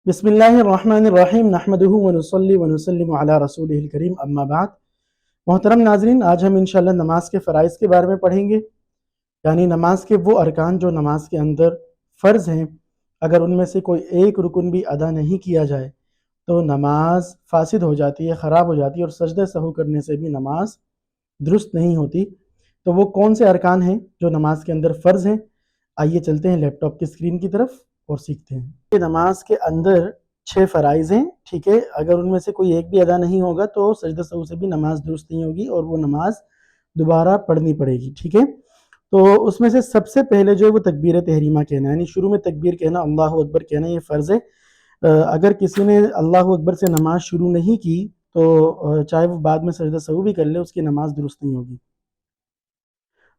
بسم اللہ الرحمن الرحیم نحمدہ ونصلی ونسلم علی رسولہ الکریم اما بعد۔ محترم ناظرین، آج ہم انشاءاللہ نماز کے فرائض کے بارے میں پڑھیں گے، یعنی نماز کے وہ ارکان جو نماز کے اندر فرض ہیں، اگر ان میں سے کوئی ایک رکن بھی ادا نہیں کیا جائے تو نماز فاسد ہو جاتی ہے، خراب ہو جاتی ہے، اور سجدہ سہو کرنے سے بھی نماز درست نہیں ہوتی۔ تو وہ کون سے ارکان ہیں جو نماز کے اندر فرض ہیں؟ آئیے چلتے ہیں لیپ ٹاپ کی اسکرین کی طرف اور سیکھتے ہیں۔ یہ نماز کے اندر 6 فرائض ہیں، ٹھیک ہے؟ اگر ان میں سے کوئی ایک بھی ادا نہیں ہوگا تو سجدہ سہو سے بھی نماز درست نہیں ہوگی اور وہ نماز دوبارہ پڑھنی پڑے گی، ٹھیک ہے؟ تو اس میں سے سب سے پہلے جو ہے وہ تکبیر تحریمہ کہنا، یعنی شروع میں تکبیر کہنا، اللہ اکبر کہنا، یہ فرض ہے۔ اگر کسی نے اللہ اکبر سے نماز شروع نہیں کی تو چاہے وہ بعد میں سجدہ سہو بھی کر لے، اس کی نماز درست نہیں ہوگی۔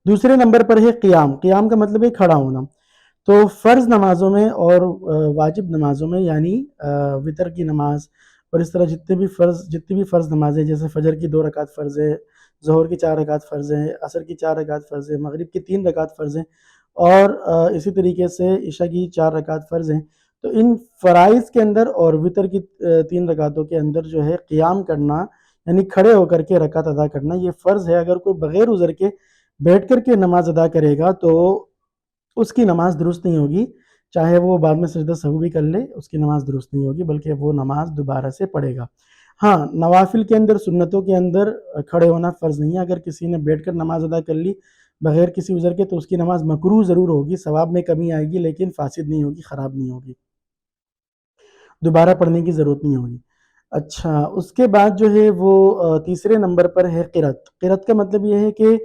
دوسرے نمبر پر ہے قیام۔ قیام کا مطلب ہے کھڑا ہونا۔ تو فرض نمازوں میں اور واجب نمازوں میں، یعنی وتر کی نماز اور اس طرح جتنی بھی فرض نمازیں، جیسے فجر کی 2 رکعت فرض ہے، ظہر کی 4 رکعت فرض ہیں، عصر کی 4 رکعت فرض ہے، مغرب کی 3 رکعت فرض ہیں، اور اسی طریقے سے عشاء کی 4 رکعت فرض ہیں۔ تو ان فرائض کے اندر اور وتر کی 3 رکعتوں کے اندر جو ہے قیام کرنا، یعنی کھڑے ہو کر کے رکعت ادا کرنا، یہ فرض ہے۔ اگر کوئی بغیر عذر کے بیٹھ کر کے نماز ادا کرے گا تو اس کی نماز درست نہیں ہوگی، چاہے وہ بعد میں سجدہ سہو بھی کر لے، اس کی نماز درست نہیں ہوگی، بلکہ وہ نماز دوبارہ سے پڑھے گا۔ ہاں، نوافل کے اندر، سنتوں کے اندر کھڑے ہونا فرض نہیں ہے۔ اگر کسی نے بیٹھ کر نماز ادا کر لی بغیر کسی عذر کے تو اس کی نماز مکروہ ضرور ہوگی، ثواب میں کمی آئے گی، لیکن فاسد نہیں ہوگی، خراب نہیں ہوگی، دوبارہ پڑھنے کی ضرورت نہیں ہوگی۔ اچھا، اس کے بعد جو ہے وہ تیسرے نمبر پر ہے قرأت۔ قرأت کا مطلب یہ ہے کہ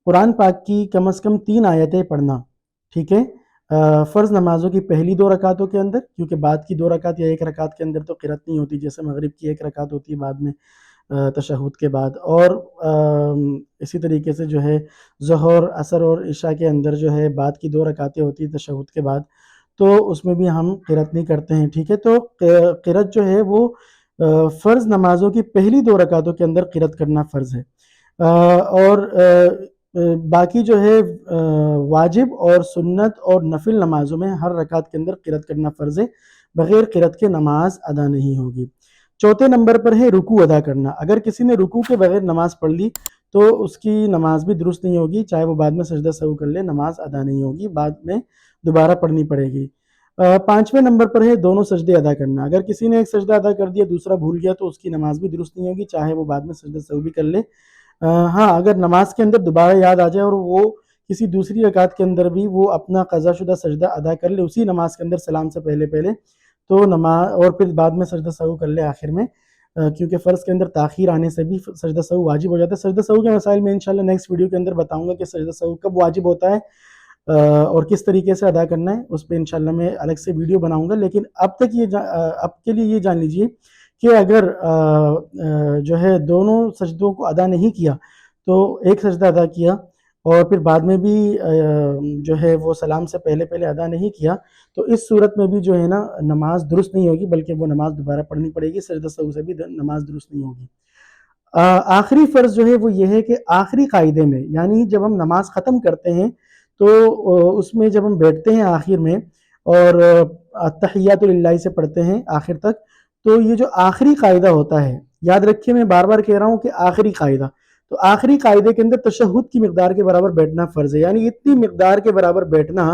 قرآن پاک کی کم از کم 3 آیتیں پڑھنا، ٹھیک ہے؟ فرض نمازوں کی پہلی 2 رکعتوں کے اندر، کیونکہ بعد کی 2 رکعت یا 1 رکعت کے اندر تو قرأت نہیں ہوتی، جیسے مغرب کی 1 رکعت ہوتی ہے بعد میں تشہد کے بعد، اور اسی طریقے سے جو ہے ظہر، عصر اور عشاء کے اندر جو ہے بعد کی 2 رکعتیں ہوتی ہیں تشہد کے بعد، تو اس میں بھی ہم قرأت نہیں کرتے ہیں، ٹھیک ہے؟ تو قرأت جو ہے وہ فرض نمازوں کی پہلی 2 رکعتوں کے اندر قرأت کرنا فرض ہے، اور باقی جو ہے واجب اور سنت اور نفل نمازوں میں ہر رکعت کے اندر قرأت کرنا فرض ہے، بغیر قرأت کے نماز ادا نہیں ہوگی۔ چوتھے نمبر پر ہے رکوع ادا کرنا۔ اگر کسی نے رکوع کے بغیر نماز پڑھ لی تو اس کی نماز بھی درست نہیں ہوگی، چاہے وہ بعد میں سجدہ سہو کر لے، نماز ادا نہیں ہوگی، بعد میں دوبارہ پڑھنی پڑے گی۔ 5ویں نمبر پر ہے دونوں سجدے ادا کرنا۔ اگر کسی نے ایک سجدہ ادا کر دیا، دوسرا بھول گیا تو اس کی نماز بھی درست نہیں ہوگی، چاہے وہ بعد میں سجدہ سہو بھی کر لے۔ ہاں، اگر نماز کے اندر دوبارہ یاد آ جائے اور وہ کسی دوسری رکعت کے اندر بھی وہ اپنا قضا شدہ سجدہ ادا کر لے اسی نماز کے اندر سلام سے پہلے تو نماز، اور پھر بعد میں سجدہ سہو کر لے آخر میں، کیونکہ فرض کے اندر تاخیر آنے سے بھی سجدہ سہو واجب ہو جاتا ہے۔ سجدہ سہو کے مسائل میں انشاءاللہ نیکسٹ ویڈیو کے اندر بتاؤں گا کہ سجدہ سہو کب واجب ہوتا ہے اور کس طریقے سے ادا کرنا ہے، اس پہ انشاءاللہ میں الگ سے ویڈیو بناؤں گا۔ لیکن اب کے لیے یہ جان لیجئے کہ اگر جو ہے دونوں سجدوں کو ادا نہیں کیا تو ایک سجدہ ادا کیا اور پھر بعد میں بھی جو ہے وہ سلام سے پہلے ادا نہیں کیا تو اس صورت میں بھی جو ہے نا نماز درست نہیں ہوگی، بلکہ وہ نماز دوبارہ پڑھنی پڑے گی، سجدہ سہو سے بھی نماز درست نہیں ہوگی۔ آخری فرض جو ہے وہ یہ ہے کہ آخری قاعدے میں، یعنی جب ہم نماز ختم کرتے ہیں تو اس میں جب ہم بیٹھتے ہیں آخر میں اور تحیات للہ سے پڑھتے ہیں آخر تک، تو یہ جو آخری قاعدہ ہوتا ہے، یاد رکھیے میں بار بار کہہ رہا ہوں کہ آخری قاعدہ، تو آخری قاعدے کے اندر تشہد کی مقدار کے برابر بیٹھنا فرض ہے، یعنی اتنی مقدار کے برابر بیٹھنا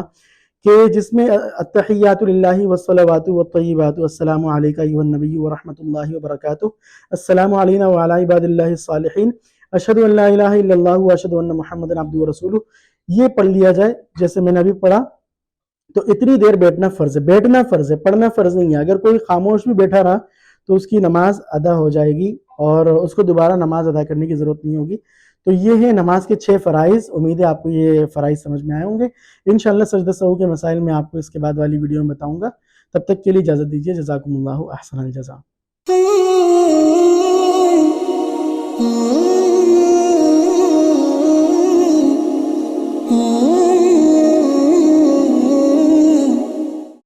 کہ جس میں التحیات للہ والصلوات والطیبات السلام علیک ایھا النبی ورحمۃ اللہ وبرکاتہ، السلام علینا وعلی عباد اللہ الصالحین، اشہد ان لا الہ الا اللہ واشہد ان محمدا عبدہ ورسولہ، یہ پڑھ لیا جائے جیسے میں نے ابھی پڑھا۔ تو اتنی دیر بیٹھنا فرض ہے، بیٹھنا فرض ہے، پڑھنا فرض نہیں ہے۔ اگر کوئی خاموش بھی بیٹھا رہا تو اس کی نماز ادا ہو جائے گی اور اس کو دوبارہ نماز ادا کرنے کی ضرورت نہیں ہوگی۔ تو یہ ہے نماز کے 6 فرائض۔ امید ہے آپ کو یہ فرائض سمجھ میں آئے ہوں گے۔ انشاءاللہ سجدہ سہو کے مسائل میں آپ کو اس کے بعد والی ویڈیو میں بتاؤں گا۔ تب تک کے لیے اجازت دیجیے، جزاکم اللہ احسن الجزا۔